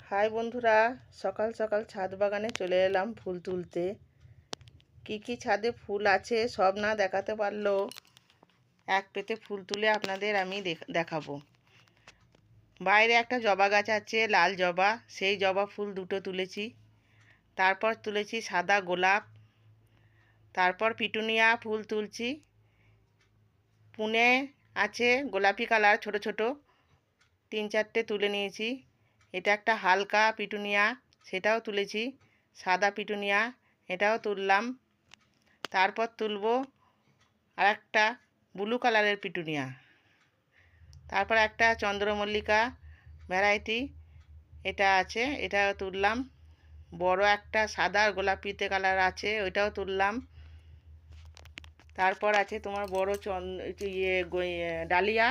High বন্ধুরা, সকাল সকাল ছাদ বাগানে চলে এলাম ফুল তুলতে। কি কি ছাদে ফুল আছে সব না দেখাতে পারলেও এক পেতে ফুল তুলে আপনাদের আমি দেখাবো। বাইরে একটা জবা গাছ আছে, লাল জবা, সেই জবা ফুল দুটো তুলেছি। তারপর তুলেছি সাদা গোলাপ, তারপর পিটুনিয়া ফুল তুলছি। পুনে আছে গোলাপি কালার, ছোট ছোট 3-4টে তুলে নিয়েছি। এটা একটা হালকা পিটুনিয়া, সেটাও তুলেছি। সাদা পিটুনিয়া, এটাও তুললাম। তারপর তুলব আর একটা ব্লু কালারের পিটুনিয়া। তারপর একটা চন্দ্রমল্লিকা ভ্যারাইটি, এটা আছে, এটাও তুললাম। বড় একটা সাদা গোলাপিতে কালার আছে, ওইটাও তুললাম। তারপর আছে তোমার বড় ডালিয়া,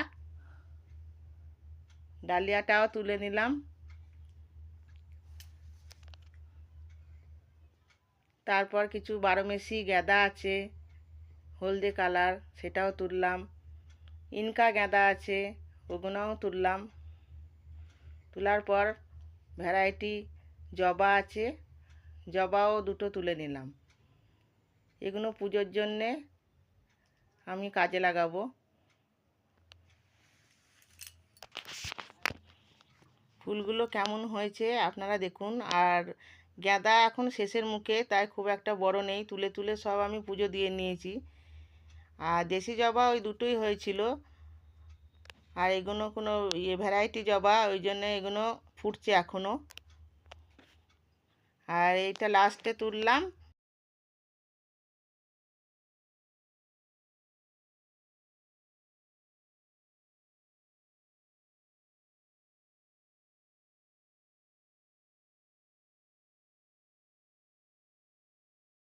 ডালিয়াটাও তুলে নিলাম। তারপর কিছু বারোমেশি গাঁদা আছে, হলদে কালার, সেটাও তুললাম। ইনকা গাঁদা আছে, ওগুলোও তুললাম। তোলার পর ভ্যারাইটি জবা আছে, জবাও দুটো তুলে নিলাম। এগুলো পুজোর জন্যে আমি কাজে লাগাবো। ফুলগুলো কেমন হয়েছে আপনারা দেখুন। আর গাঁদা এখন শেষের মুখে, তাই খুব একটা বড় নেই, তুলে তুলে সব আমি পুজো দিয়ে নিয়েছি। আর দেশি জবা ওই দুটোই হয়েছিল। আর এগুলো কোনো ভ্যারাইটি জবা, ওই জন্য এগুলো ফুটছে এখনও। আর এইটা লাস্টে তুললাম,